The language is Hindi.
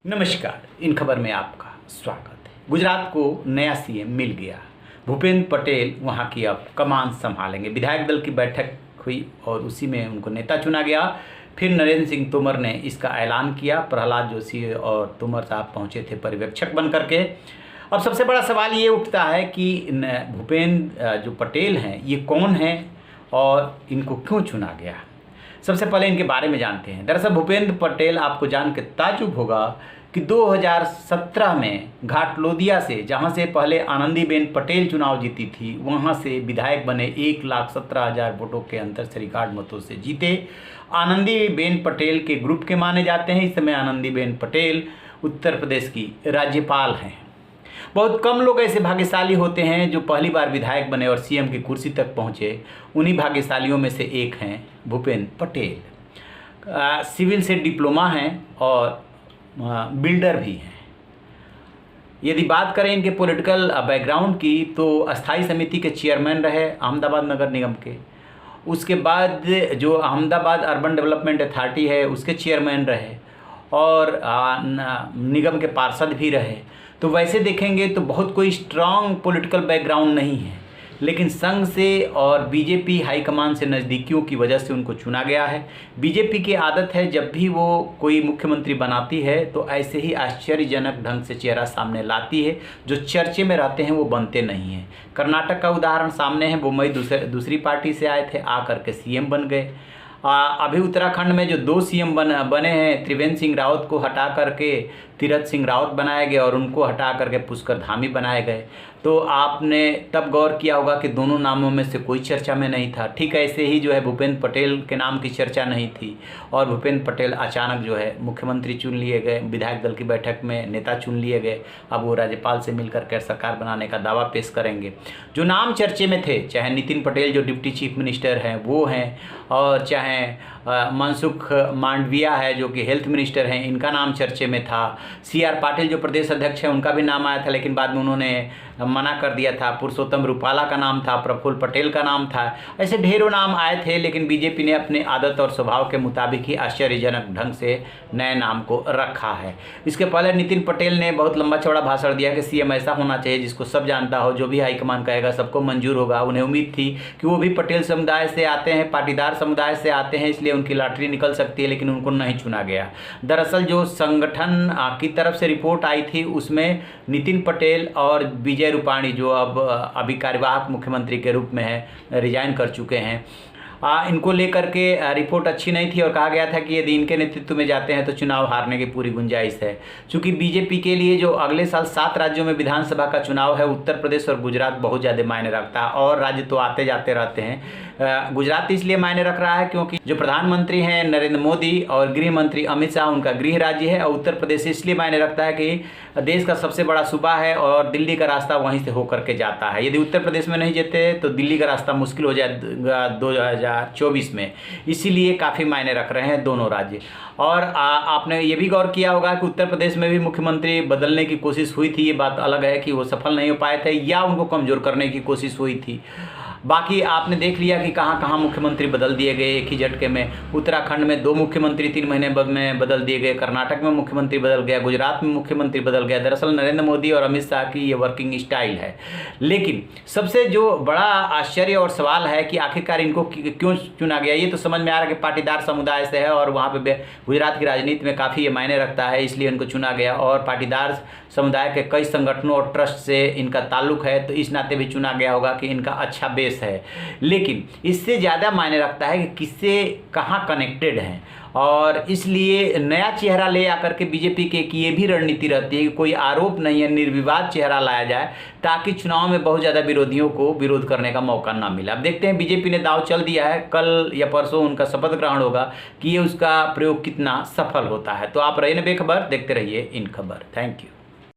नमस्कार, इन खबर में आपका स्वागत है। गुजरात को नया सीएम मिल गया। भूपेंद्र पटेल वहां की अब कमान संभालेंगे। विधायक दल की बैठक हुई और उसी में उनको नेता चुना गया। फिर नरेंद्र सिंह तोमर ने इसका ऐलान किया। प्रहलाद जोशी और तोमर साहब पहुंचे थे पर्यवेक्षक बन करके। अब सबसे बड़ा सवाल ये उठता है कि भूपेंद्र जो पटेल हैं ये कौन हैं और इनको क्यों चुना गया। सबसे पहले इनके बारे में जानते हैं। दरअसल भूपेंद्र पटेल, आपको जान के ताज्जुब होगा कि 2017 में घाटलोदिया से, जहां से पहले आनंदीबेन पटेल चुनाव जीती थी, वहां से विधायक बने। 1,17,000 वोटों के अंतर से, रिकॉर्ड मतों से जीते। आनंदीबेन पटेल के ग्रुप के माने जाते हैं। इस समय आनंदीबेन पटेल उत्तर प्रदेश की राज्यपाल हैं। बहुत कम लोग ऐसे भाग्यशाली होते हैं जो पहली बार विधायक बने और सीएम की कुर्सी तक पहुंचे। उन्हीं भाग्यशालियों में से एक हैं भूपेंद्र पटेल। सिविल से डिप्लोमा हैं और बिल्डर भी हैं। यदि बात करें इनके पॉलिटिकल बैकग्राउंड की, तो अस्थाई समिति के चेयरमैन रहे अहमदाबाद नगर निगम के। उसके बाद जो अहमदाबाद अर्बन डेवलपमेंट अथॉरिटी है उसके चेयरमैन रहे और निगम के पार्षद भी रहे। तो वैसे देखेंगे तो बहुत कोई स्ट्रांग पॉलिटिकल बैकग्राउंड नहीं है, लेकिन संघ से और बीजेपी हाईकमान से नज़दीकियों की वजह से उनको चुना गया है। बीजेपी की आदत है जब भी वो कोई मुख्यमंत्री बनाती है तो ऐसे ही आश्चर्यजनक ढंग से चेहरा सामने लाती है। जो चर्चे में रहते हैं वो बनते नहीं हैं। कर्नाटक का उदाहरण सामने है। बुम्बई दूसरी पार्टी से आए थे, आकर के सीएम बन गए। अभी उत्तराखंड में जो 2 सीएम बने हैं, त्रिवेंद्र सिंह रावत को हटा करके तीरथ सिंह रावत बनाए गए और उनको हटा करके पुष्कर धामी बनाए गए। तो आपने तब गौर किया होगा कि दोनों नामों में से कोई चर्चा में नहीं था। ठीक ऐसे ही जो है भूपेंद्र पटेल के नाम की चर्चा नहीं थी और भूपेंद्र पटेल अचानक जो है मुख्यमंत्री चुन लिए गए। विधायक दल की बैठक में नेता चुन लिए गए। अब वो राज्यपाल से मिलकर के सरकार बनाने का दावा पेश करेंगे। जो नाम चर्चे में थे, चाहे नितिन पटेल जो डिप्टी चीफ मिनिस्टर हैं वो हैं, और चाहे मनसुख मांडविया है जो कि हेल्थ मिनिस्टर हैं, इनका नाम चर्चे में था। CR पाटिल जो प्रदेश अध्यक्ष हैं उनका भी नाम आया था, लेकिन बाद में उन्होंने मना कर दिया था। पुरुषोत्तम रूपाला का नाम था, प्रफुल्ल पटेल का नाम था। ऐसे ढेरों नाम आए थे, लेकिन बीजेपी ने अपने आदत और स्वभाव के मुताबिक ही आश्चर्यजनक ढंग से नए नाम को रखा है। इसके पहले नितिन पटेल ने बहुत लंबा चौड़ा भाषण दिया कि सीएम ऐसा होना चाहिए जिसको सब जानता हो, जो भी हाईकमान कहेगा सबको मंजूर होगा। उन्हें उम्मीद थी कि वो भी पटेल समुदाय से आते हैं, पाटीदार समुदाय से आते हैं, इसलिए उनकी लॉटरी निकल सकती है, लेकिन उनको नहीं चुना गया। दरअसल जो संगठन की तरफ से रिपोर्ट आई थी उसमें नितिन पटेल और विजय रूपाणी, जो अब अभी कार्यवाहक मुख्यमंत्री के रूप में है, रिजाइन कर चुके हैं, इनको लेकर के रिपोर्ट अच्छी नहीं थी और कहा गया था कि यदि इनके नेतृत्व में जाते हैं तो चुनाव हारने की पूरी गुंजाइश है। चूँकि बीजेपी के लिए जो अगले साल 7 राज्यों में विधानसभा का चुनाव है, उत्तर प्रदेश और गुजरात बहुत ज़्यादा मायने रखता है, और राज्य तो आते जाते रहते हैं। गुजरात इसलिए मायने रख रहा है क्योंकि जो प्रधानमंत्री हैं नरेंद्र मोदी और गृह मंत्री अमित शाह, उनका गृह राज्य है। और उत्तर प्रदेश इसलिए मायने रखता है कि देश का सबसे बड़ा सूबा है और दिल्ली का रास्ता वहीं से होकर के जाता है। यदि उत्तर प्रदेश में नहीं जीते तो दिल्ली का रास्ता मुश्किल हो जाएगा 2024 में। इसीलिए काफ़ी मायने रख रहे हैं दोनों राज्य। और आपने ये भी गौर किया होगा कि उत्तर प्रदेश में भी मुख्यमंत्री बदलने की कोशिश हुई थी। ये बात अलग है कि वो सफल नहीं हो पाए थे या उनको कमज़ोर करने की कोशिश हुई थी। बाकी आपने देख लिया कि कहाँ कहाँ मुख्यमंत्री बदल दिए गए एक ही झटके में। उत्तराखंड में 2 मुख्यमंत्री 3 महीने में बदल दिए गए। कर्नाटक में मुख्यमंत्री बदल गया, गुजरात में मुख्यमंत्री बदल गया। दरअसल नरेंद्र मोदी और अमित शाह की ये वर्किंग स्टाइल है। लेकिन सबसे जो बड़ा आश्चर्य और सवाल है कि आखिरकार इनको क्यों चुना गया। ये तो समझ में आ रहा है कि पाटीदार समुदाय से है और वहाँ पे गुजरात की राजनीति में काफ़ी ये मायने रखता है, इसलिए इनको चुना गया। और पाटीदार समुदाय के कई संगठनों और ट्रस्ट से इनका ताल्लुक है, तो इस नाते भी चुना गया होगा कि इनका अच्छा बेस है। लेकिन इससे ज़्यादा मायने रखता है कि किससे कहाँ कनेक्टेड हैं, और इसलिए नया चेहरा ले आकर के बीजेपी के की ये भी रणनीति रहती है कि कोई आरोप नहीं है, निर्विवाद चेहरा लाया जाए ताकि चुनाव में बहुत ज़्यादा विरोधियों को विरोध करने का मौका ना मिले। अब देखते हैं, बीजेपी ने दांव चल दिया है, कल या परसों उनका शपथ ग्रहण होगा कि ये उसका प्रयोग कितना सफल होता है। तो आप रहिए बेखबर, देखते रहिए इन खबर। Thank you.